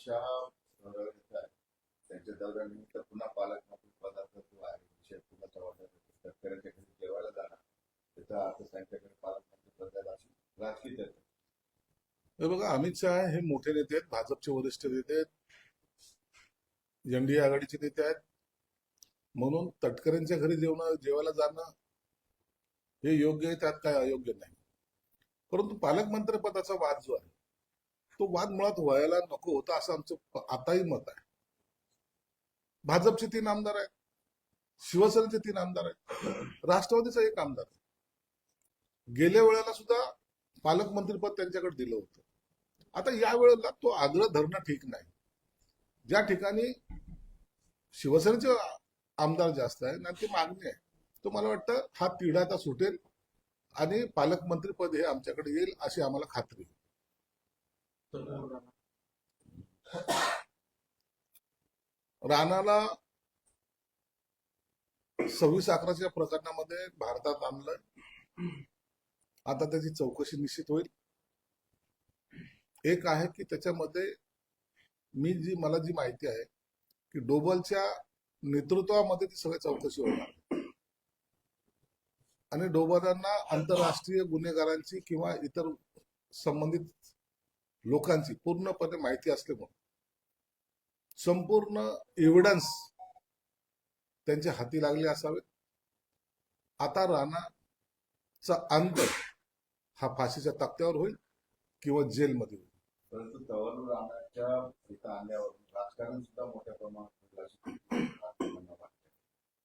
शहा येत आहेत. त्यांच्या दौऱ्यानिमित्त पुन्हा पालकमंत्री पदाचा जो आहे विषय पुन्हा वाटत शेतकऱ्यांच्या घरी जेवायला जाणार त्याचा अर्थ त्यांच्याकडे पालकमंत्री पदाला अशी राजकीय चर्चा. हे बघा, अमित शहा हे मोठे नेते आहेत, भाजपचे वरिष्ठ नेते आहेत, एनडीए आघाडीचे नेते आहेत. म्हणून तटकरेंच्या घरी जेवायला जाणं हे योग्य आहे, त्यात काय अयोग्य नाही. परंतु पालकमंत्री पदाचा वाद जो आहे तो वाद मुळात व्हायला नको होता असं आमचं आताही मत आहे. भाजपचे 3 आमदार आहेत, शिवसेनेचे 3 आमदार आहेत, राष्ट्रवादीचा 1 आमदार आहे. गेल्या वेळेला सुद्धा पालकमंत्रीपद त्यांच्याकडे दिलं होतं. आता या वेळेला तो आग्रह धरणं ठीक नाही. ज्या ठिकाणी शिवसेनेचे आमदार जास्त आहे आणि ती मागणी आहे, तो मला वाटतं हा तिढा आता सुटेल आणि पालकमंत्रीपद हे आमच्याकडे येईल अशी आम्हाला खात्री आहे. राणाला 26/11च्या प्रकरणामध्ये भारतात आणलं. आता त्याची चौकशी निश्चित होईल. एक आहे की त्याच्यामध्ये मला जी माहिती आहे की डोभालच्या नेतृत्वामध्ये ती सगळी चौकशी होणार आणि डोभालांना आंतरराष्ट्रीय गुन्हेगारांची किंवा इतर संबंधित लोकांची पूर्णपणे माहिती असल्यामुळे संपूर्ण एव्हिडन्स त्यांच्या हाती लागले असावेत. आता राणाचा अंत हा फाशीच्या तक्त्यावर होईल किंवा जेलमध्ये होईल. परंतु तवल राणाच्या इथं आल्यावर राजकारण सुद्धा मोठ्या प्रमाणात वाटते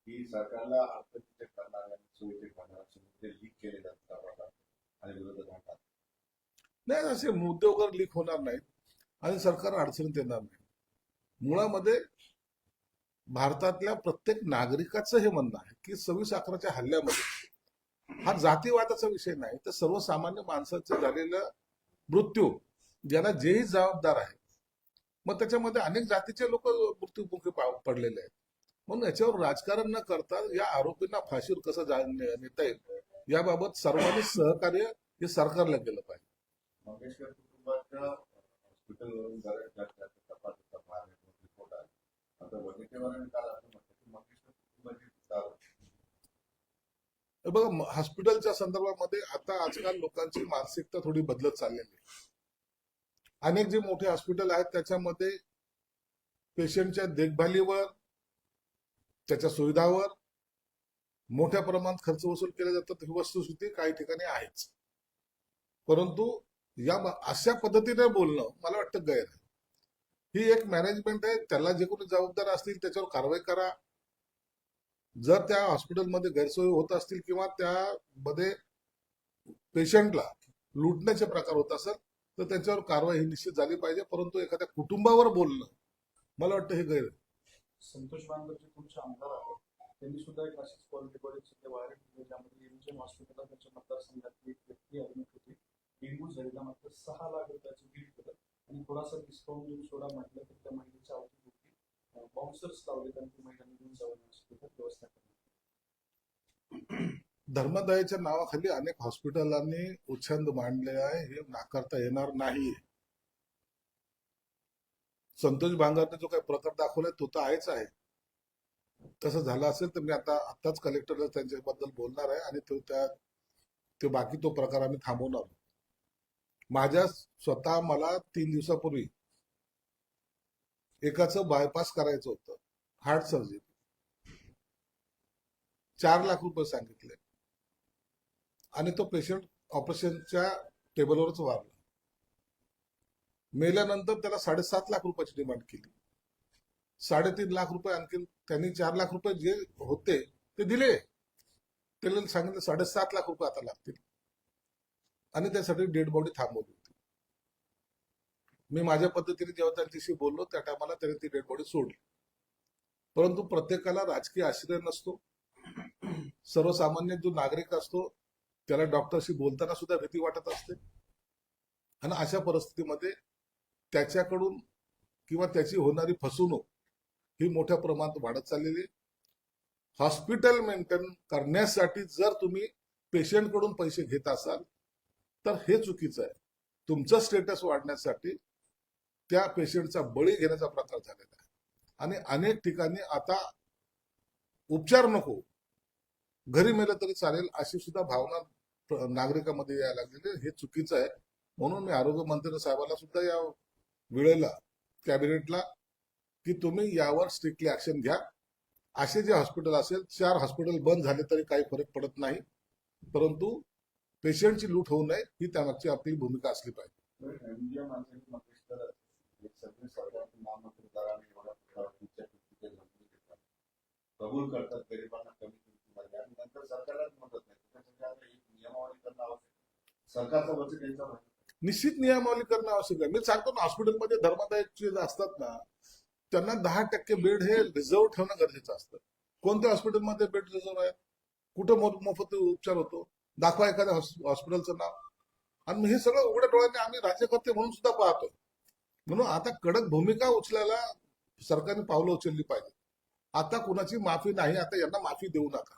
की सरकारला अर्थचिंतक करणाऱ्या सोयीचे करणारे मुद्दे लीक केले जातात आणि विरोधक म्हणतात. नाही, असे मुद्दे वगैरे लीक होणार नाहीत आणि सरकार अडचणीत येणार नाही. मुळामध्ये भारतातल्या प्रत्येक नागरिकाचं हे म्हणणं आहे की 26/11च्या हल्ल्यामध्ये हा जातीवादाचा विषय नाही, तर सर्वसामान्य माणसाचं झालेलं मृत्यू ज्यांना जेही जबाबदार आहे, मग त्याच्यामध्ये अनेक जातीचे लोक मृत्युमुखी पडलेले आहेत. म्हणून याच्यावर राजकारण न करता या आरोपींना फाशीवर कसं नेता येईल याबाबत सर्वांनी सहकार्य हे सरकारला केलं पाहिजे. मंगेशकर कुटुंबाच्या हॉस्पिटलवरून तपासाचा रिपोर्ट आहे. आता वडेट्टीवारांनी काल असं म्हटलं की मंगेशकर कुटुंबाची बघा, हॉस्पिटलच्या संदर्भामध्ये आता आजकाल लोकांची मानसिकता थोडी बदलत चाललेली आहे. अनेक जे मोठे हॉस्पिटल आहेत त्याच्यामध्ये पेशंटच्या देखभालीवर, त्याच्या सुविधावर मोठ्या प्रमाणात खर्च वसूल केले जातात. ही वस्तुस्थिती काही ठिकाणी आहेच. परंतु अशा पद्धतीने बोलणं मला वाटतं गैर आहे. ही एक मॅनेजमेंट आहे, त्याला जे कोणी जबाबदार असतील त्याच्यावर कारवाई करा. जर त्या हॉस्पिटलमध्ये गैरसोयी होत असतील किंवा त्यामध्ये पेशंटला लुटण्याचे प्रकार होत असेल तर त्याच्यावर कारवाई ही निश्चित झाली पाहिजे. परंतु एखाद्या कुटुंबावर बोलणं मला वाटतं हे गैर. संतोष बांगरचे तुमचे आमदार आहेत, त्यांनी सुद्धा एक अशीच पॉलिटिकल व्हायरल केली ज्यामध्ये एमजीएम हॉस्पिटलला त्यांच्या मतदारसंघातली एक व्यक्ती ऍडमिट होती. डेंग्यू झालेला मात्र 6 लाख रुपयाचं बिल केलं आणि थोडासा डिस्काउंट देऊन सोडा म्हटलं तर त्या महिलेच्या अवतीभोवती बाउन्सर्स लावले आणि ती महिला निघून जाऊन हॉस्पिटल व्यवस्था करण्यात. धर्मदयेच्या नावाखाली अनेक हॉस्पिटलांनी उच्छंद मांडले आहे, हे नाकारता येणार नाही. संतोष बांगरने जो काही प्रकार दाखवलाय तो तर आहेच आहे. तसं झालं असेल तर मी आताच कलेक्टरला त्यांच्याबद्दल बोलणार आहे आणि तो बाकी तो प्रकार आम्ही थांबवणार. स्वतः मला 3 दिवसापूर्वी एकाचं बायपास करायचं होतं, हार्ट सर्जरी. 4 लाख रुपये सांगितले आणि तो पेशंट ऑपरेशनच्या टेबलवरच वारला. मेल्यानंतर त्याला 7.5 लाख रुपयाची डिमांड केली. 3.5 लाख रुपये आणखी त्यांनी 4 लाख रुपये जे होते ते दिले. त्याला सांगितलं 7.5 लाख रुपये आता लागतील आणि त्यासाठी डेड बॉडी थांबवली होती. मी माझ्या पद्धतीने जेव्हा त्यांच्याशी बोललो त्या टायमाला त्यांनी ती डेड बॉडी सोडली. परंतु प्रत्येकाला राजकीय आश्रय नसतो. सर्वसामान्य जो नागरिक असतो त्याला डॉक्टरशी बोलताना सुद्धा भीती वाटत असते आणि अशा परिस्थितीमध्ये त्याच्याकडून किंवा त्याची होणारी फसवणूक ही मोठ्या प्रमाणात वाढत चाललेली. हॉस्पिटल मेंटेन करण्यासाठी जर तुम्ही पेशंट कडून पैसे घेत असाल तर हे चुकीचं आहे. तुमचं स्टेटस वाढण्यासाठी त्या पेशंटचा बळी घेण्याचा प्रकार झालेला आहे. आणि अनेक ठिकाणी आता उपचार नको, घरी मेलं तरी चालेल अशी सुद्धा भावना नागरिकांमध्ये यायला लागलेली आहे. हे चुकीचं आहे. म्हणून मी आरोग्य मंत्री साहेबांना सुद्धा या वेळेला कॅबिनेटला की तुम्ही यावर स्ट्रिक्टली ऍक्शन घ्या. असे जे हॉस्पिटल असेल 4 हॉस्पिटल बंद झाले तरी काही फरक पडत नाही, परंतु पेशंटची लूट होऊ नये ही त्यामागची आपली भूमिका असली पाहिजे. एमजीएम माणसाची मंगेश करत एक सगळे सरकारचे नामंत्रिताराने एवढ्या तुमच्या कृतीचे मंजूर घेतात, कबूल करतात गरिबांना कमी किमतीमध्ये आणि नंतर सरकारलाच मदत नाही. त्याच्यासाठी आता एक नियमावली करणं आवश्यक आहे. सरकारचं वचन त्यांच्यावर आहे. निश्चित नियमावली करणं आवश्यक आहे. मी सांगतो ना, हॉस्पिटलमध्ये धर्मादायचे जे असतात ना, त्यांना 10% बेड हे रिझर्व ठेवणं गरजेचं असतं. कोणत्या हॉस्पिटलमध्ये बेड रिझर्व आहे, कुठं मोफत उपचार होतो, दाखवा एखाद्या हॉस्पिटलचं नाव. आणि हे सगळं उघड्या डोळ्याने आम्ही राज्यकर्ते म्हणून सुद्धा पाहतोय. म्हणून आता कडक भूमिका उचलायला सरकारने पावलं उचलली पाहिजे. आता कुणाची माफी नाही, आता यांना माफी देऊ नका.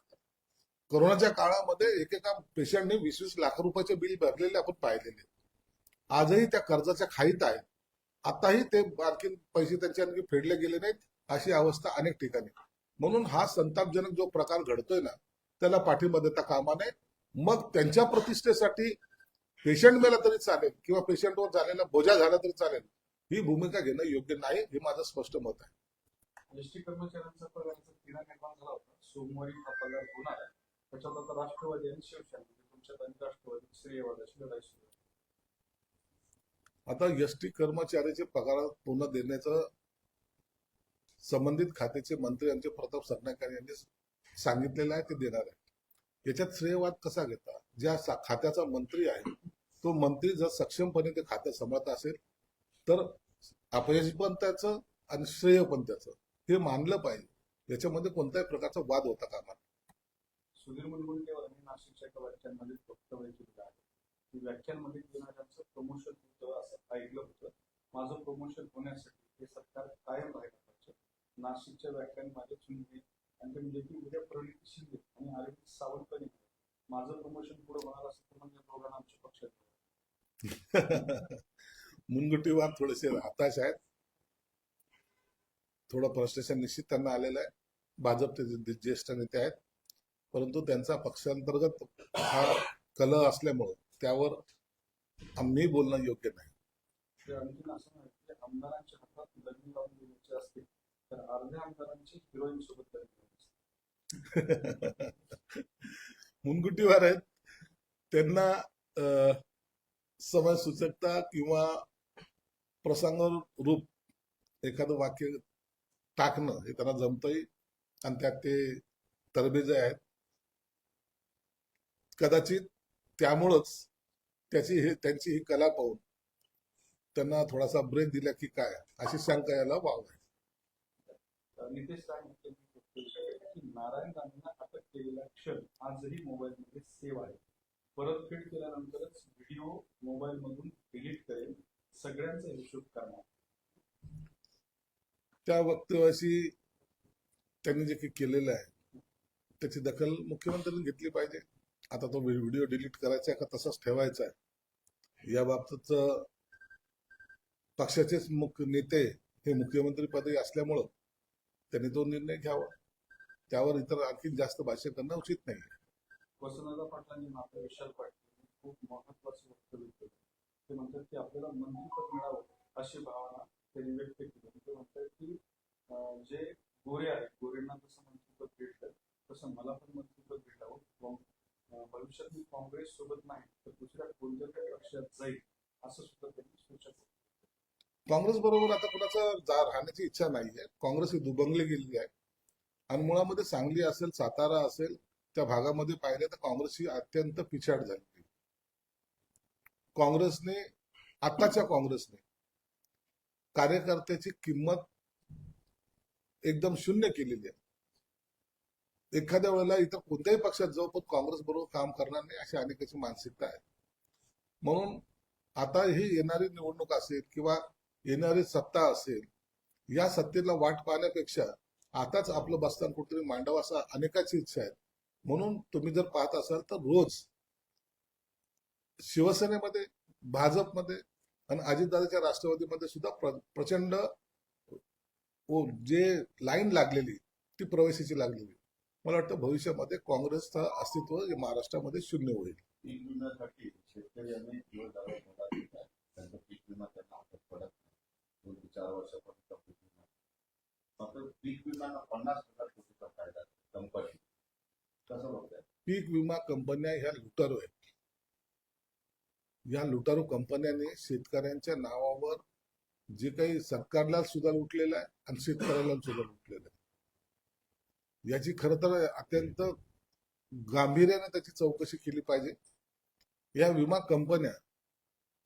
कोरोनाच्या काळामध्ये एकेका पेशंटने 20-20 लाख रुपयाचे बिल भरलेले आपण पाहिलेले. आजही त्या कर्जाच्या खाईत आहेत. आताही ते आणखी पैसे त्यांचे आणखी फेडले गेले नाहीत, अशी अवस्था अनेक ठिकाणी. म्हणून हा संतापजनक जो प्रकार घडतोय ना, त्याला पाठिंबा देता कामा नये. मग त्यांच्या प्रतिष्ठेसाठी पेशंट मेला तरी चालेल किंवा पेशंटवर झालेला बोजा झाला तरी चालेल, ही भूमिका घेणं योग्य नाही, हे माझं स्पष्ट मत आहे. एसटी कर्मचाऱ्यांचा पगाराचा तिढा निर्माण झाला होता. सोमवारी हा पगार होणार आहे. त्याच्यात आता राष्ट्रवादी आणि शिवसेना तुमच्यात आणि राष्ट्रवादी श्रेयवादाची लढाई सुरू आहे. आता एसटी कर्मचाऱ्याचे पगार पुन्हा देण्याचं संबंधित खात्याचे मंत्री आमचे प्रताप सरनाईक यांनी सांगितलेलं आहे, ते देणार आहे. याच्यात श्रेयवाद कसा घेता? ज्या खात्याचा मंत्री आहे तो मंत्री जर सक्षमपणे ते खातं सांभाळत असेल तर अपयश पण त्याचं आणि श्रेय पण त्याचं, हे मानलं पाहिजे. याच्यामध्ये कोणत्याही प्रकारचा वाद होता कामा नये. सुधीर मुनगंटीवार यांनी नाशिकच्या एका व्याख्यानमध्ये वक्तव्य केलेलं आहे. की व्याख्यानमध्ये देणाऱ्यांचं प्रमोशन होतं असं ऐकलं होतं. माझं प्रमोशन होण्यासाठी हे सरकार कायम राहिलं पाहिजे. नाशिकच्या व्याख्यानमध्ये चुनवी आणि ते म्हणजे की उद्या प्रणिती शिंदे आणि अरविंद सावंत माझं प्रमोशन पुढे होणार असं म्हणजे दोघांना आमच्या पक्षात मुनगंटीवार थोडेसे हताश आहेत. थोडं फ्रस्ट्रेशन निश्चित त्यांना आलेलं आहे. भाजपचे ज्येष्ठ नेते आहेत, परंतु त्यांचा पक्षांतर्गत हा कलह असल्यामुळे त्यावर आम्ही बोलणं योग्य नाही. आणखी असं नाही की आमदारांच्या हातात लग्न लावून द्यायचे असते तर अर्ध्या आमदारांची हिरोईन सोबत मुनगंटीवार आहेत, त्यांना समय सूचकता किंवा प्रसंग रूप एखादं वाक्य टाकणं हे त्यांना जमतंय आणि त्यात ते तरबेज आहेत. कदाचित त्यामुळंच त्यांची ही कला पाहून त्यांना थोडासा ब्रेक दिला की काय, अशी शंका यायला वाव आहे. नितेश राणे की नारायण राणेंना अटक केलेला क्षण आजही मोबाईलमध्ये सेव्ह आहे. परतफेड केल्यानंतरच व्हिडिओ मोबाईल मधून डिलीट करेल, सगळ्यांचा हिशोब करणार. त्या वक्तव्याशी त्यांनी जे काही केलेलं आहे त्याची दखल मुख्यमंत्र्यांनी घेतली पाहिजे. आता तो व्हिडिओ डिलीट करायचा आहे का तसाच ठेवायचा आहे, याबाबतच पक्षाचेच मुख्य नेते हे मुख्यमंत्री पदी असल्यामुळं त्यांनी तो निर्णय घ्यावा. त्यावर इतर आणखी जास्त भाष्य करणं उचित नाही. वसंतदादा पाटलांनी मात्र विशाल पाटील खूप महत्वाचं वक्तव्य केलं. ते म्हणतात की आपल्याला मंत्रिपद मिळावं अशी भावना त्यांनी व्यक्त केली. ते म्हणतात की जे गोरे आहेत, गोरेंना जसं मंत्रिपद भेटलं तसं मला पण मंत्रिपद भेटावं. भविष्यात मी काँग्रेस सोबत नाही तर दुसऱ्या कोणत्या पक्षात जाईल असं सुद्धा त्यांनी सूचना केली. काँग्रेस बरोबर आता कुणाचं राहण्याची इच्छा नाहीये. काँग्रेस ही दुबंगली गेलेली आहे आणि मुळामध्ये सांगली असेल, सातारा असेल, त्या भागामध्ये पाहिले तर काँग्रेस ही अत्यंत पिछाड झाली. आताच्या काँग्रेसने कार्यकर्त्याची किंमत एकदम शून्य केलेली आहे. एखाद्या वेळेला इतर कोणत्याही पक्षात जाऊ पण काँग्रेस बरोबर काम करणार नाही अशी अनेकाची मानसिकता आहे. म्हणून आता ही येणारी निवडणूक असेल किंवा येणारी सत्ता असेल, या सत्तेला वाट पाहण्यापेक्षा आताच आपलं बस्तान कुठेतरी मांडावं असं अनेकाची इच्छा आहे. म्हणून तुम्ही जर पाहत असाल तर रोज शिवसेनेमध्ये, भाजपमध्ये आणि अजितदादाच्या राष्ट्रवादीमध्ये सुद्धा प्रचंड जे लाईन लागलेली ती प्रवेशाची लागलेली. मला वाटतं भविष्यामध्ये काँग्रेसचं अस्तित्व हे महाराष्ट्रामध्ये शून्य होईल. पीक विम्यासाठी शेतकऱ्यांनी दिवस मोठा दिला. त्यांचा पीक विमा त्यांना हातात पडत नाही. 2 ते 4 वर्षापर्यंत पीक विमा. मात्र पीक विम्याला 50,000 कोटीचा फायदा कंपनी. कसं बघताय? पीक विमा कंपन्या ह्या लुटारू आहेत. या लुटारू कंपन्यांनी शेतकऱ्यांच्या नावावर जे काही सरकारला सुद्धा लुटलेलं आहे आणि शेतकऱ्याला सुद्धा लुटलेलं आहे. याची खरं तर अत्यंत गांभीर्याने त्याची चौकशी केली पाहिजे. या विमा कंपन्या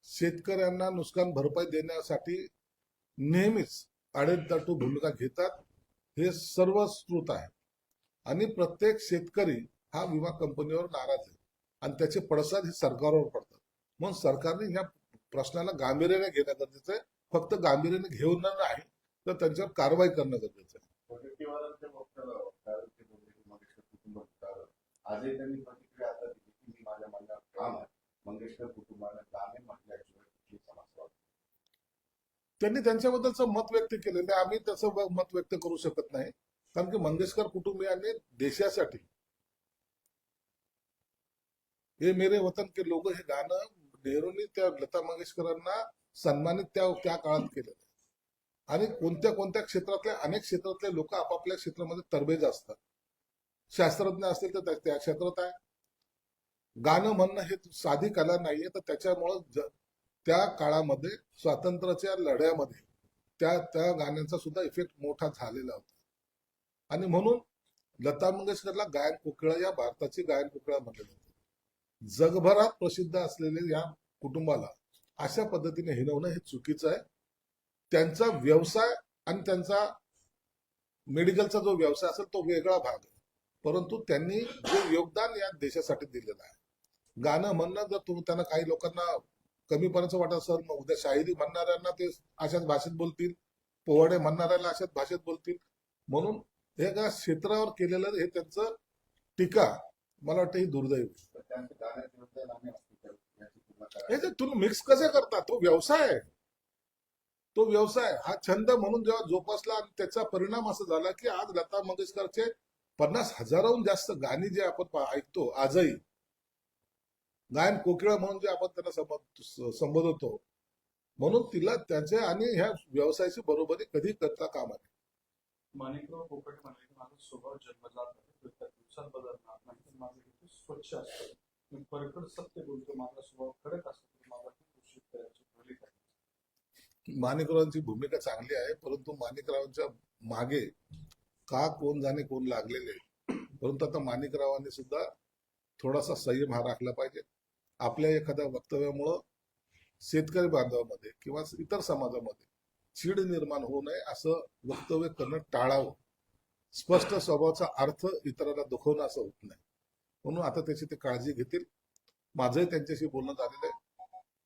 शेतकऱ्यांना नुकसान भरपाई देण्यासाठी नेहमीच आडेतटू भूमिका घेतात. हे सर्व स्रोत आहे आणि प्रत्येक शेतकरी हा विमा कंपनीवर नाराज आहे आणि त्याचे पडसाद हे सरकारवर पडतात. म्हणून सरकारने ह्या प्रश्नाला गांभीर्याने घेणं गरजेचं आहे. फक्त गांभीर्याने घेऊन नाही तर त्यांच्यावर कारवाई करणं गरजेचं आहे. वडेट्टीवारांचे वक्तव्य त्यावेळी बोलले की मंगेशकर कुटुंब लुटारं. आजही त्यांनी प्रतिक्रिया आता दिली की मी माझ्या मनात ठाम आहे. मंगेशकर कुटुंबाने गाणे म्हटल्याशिवाय कुठली समाज. त्यांनी त्यांच्याबद्दलचं मत व्यक्त केलेलं आहे. आम्ही त्याचं मत व्यक्त करू शकत नाही. कारण की मंगेशकर कुटुंबियांनी देशासाठी हे मेरे वतन के लोग हे गाणं नेहरूंनी त्या लता मंगेशकरांना सन्मानित त्या काळात केलेलं आहे. आणि कोणत्या क्षेत्रातल्या अनेक क्षेत्रातले लोक आपापल्या क्षेत्रामध्ये तरबेज असतात. शास्त्रज्ञ असतील तर त्या क्षेत्रात आहे. गाणं म्हणणं हे साधी कला नाहीये. तर त्याच्यामुळं त्या काळामध्ये स्वातंत्र्याच्या लढ्यामध्ये त्या गाण्यांचा सुद्धा इफेक्ट मोठा झालेला होता. आणि म्हणून लता मंगेशकरला गायन कोकिळा या भारताची गायन कोकिळा म्हणले जाते. जगभरात प्रसिद्ध असलेले या कुटुंबाला अशा पद्धतीने हिणवणं हे चुकीचं आहे. त्यांचा व्यवसाय आणि त्यांचा मेडिकलचा जो व्यवसाय असेल तो वेगळा भाग आहे. परंतु त्यांनी जे योगदान या देशासाठी दिलेलं आहे. गाणं म्हणणं जर त्यांना काही लोकांना कमीपणाचं वाटत असेल मग उद्या शाहिरी म्हणणाऱ्यांना ते अशाच भाषेत बोलतील, पोवाडे म्हणणाऱ्याला अशाच भाषेत बोलतील. म्हणून हे एका क्षेत्रावर केलेलं हे त्यांचं टीका मला वाटतं ही दुर्दैवी. त्यांचं गाण्याचे योगदान आम्ही असतो याची तुलना करा. हे जे तुम्ही मिक्स कसे करता? तो व्यवसाय आहे. तो व्यवसाय हा छंद म्हणून जेव्हा जोपासला आणि त्याचा परिणाम असा झाला की आज लता मंगेशकरचे 50,000हून जास्त गाणी जे आपण ऐकतो आजही गायन कोकिळा म्हणून जे आपण त्यांना संबोधतो. म्हणून तिला त्याचे आणि ह्या व्यवसायाची बरोबरी कधी करता कामा नये. माणिकराव पोपट म्हणाले की माझा स्वभाव जन्मजात आहे. तो एका दिवसात बदलणार नाही. तर माझं हेतू स्वच्छ असतं. मी परखड सत्य बोलतो. माझा स्वभाव कडक असतो. मला शेतकऱ्याची भली करायची. माणिकरावांची भूमिका चांगली आहे. परंतु माणिकरावांच्या मागे का कोण जाणे कोण लागलेले. परंतु आता माणिकरावांनी सुद्धा थोडासा संयम हा राखला पाहिजे. आपल्या एखाद्या वक्तव्यामुळं शेतकरी बांधवामध्ये किंवा इतर समाजामध्ये चीड निर्माण होऊ नये असं वक्तव्य करणं टाळावं. स्पष्ट स्वभावाचा अर्थ इतरांना दुखवणं असं होत नाही. म्हणून आता त्याची ते काळजी घेतील. माझंही त्यांच्याशी बोलणं झालेलं आहे.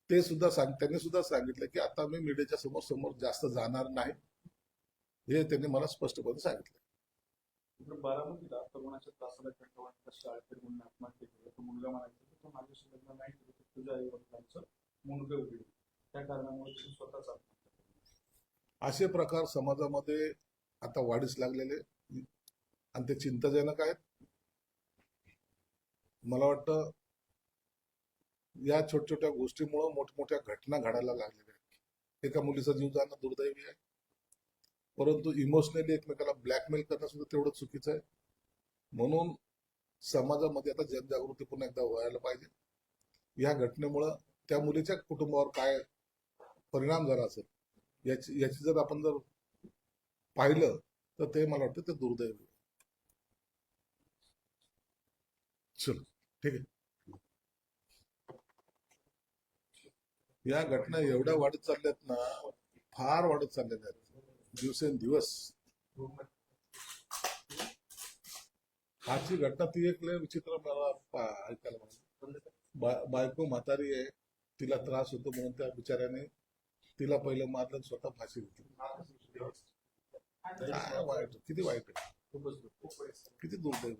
त्यांनी सुद्धा सांगितलं की आता मी मीडियाच्या समोर जास्त जाणार नाही. हे त्यांनी मला स्पष्टपणे सांगितलं. बारामतीला तरुणाच्या त्रासाला कंटाळून शाळेत मुलीने आत्महत्या केली. तो मुलगा म्हणायचा की तो माझ्याशी लग्न नाही केलं तर तुझ्या आई वडिलांचं मुलगा होईल. त्या कारणामुळे तुम्ही स्वतःच आत्महत्या केली. असे प्रकार समाजामध्ये आता वाढीस लागलेले आणि ते चिंताजनक आहेत. मला वाटतं या छोट्या गोष्टीमुळे मोठमोठ्या घटना घडायला लागलेल्या आहेत. एका मुलीचा जीव जाणं दुर्दैवी आहे. परंतु इमोशनली एकमेकाला ब्लॅकमेल करणं सुद्धा तेवढं चुकीचं आहे. म्हणून समाजामध्ये आता जनजागृती पुन्हा एकदा व्हायला पाहिजे. या घटनेमुळं त्या मुलीच्या कुटुंबावर काय परिणाम झाला असेल याची जर आपण पाहिलं तर ते मला वाटतं ते दुर्दैवी. चलो ठीक आहे. या घटना एवढ्या वाढत चालल्यात ना, फार वाढत चाललेल्या आहेत दिवसेंदिवस. आजची घटना ती एक लय विचित्र मला ऐकायला मिळाली. बायको म्हातारी आहे, तिला त्रास होतो म्हणून त्या बिचाऱ्याने तिला पहिलं मारलं स्वतः फाशी घेतली. काय वाईट, किती वाईट आहे, किती दुर्दैवी.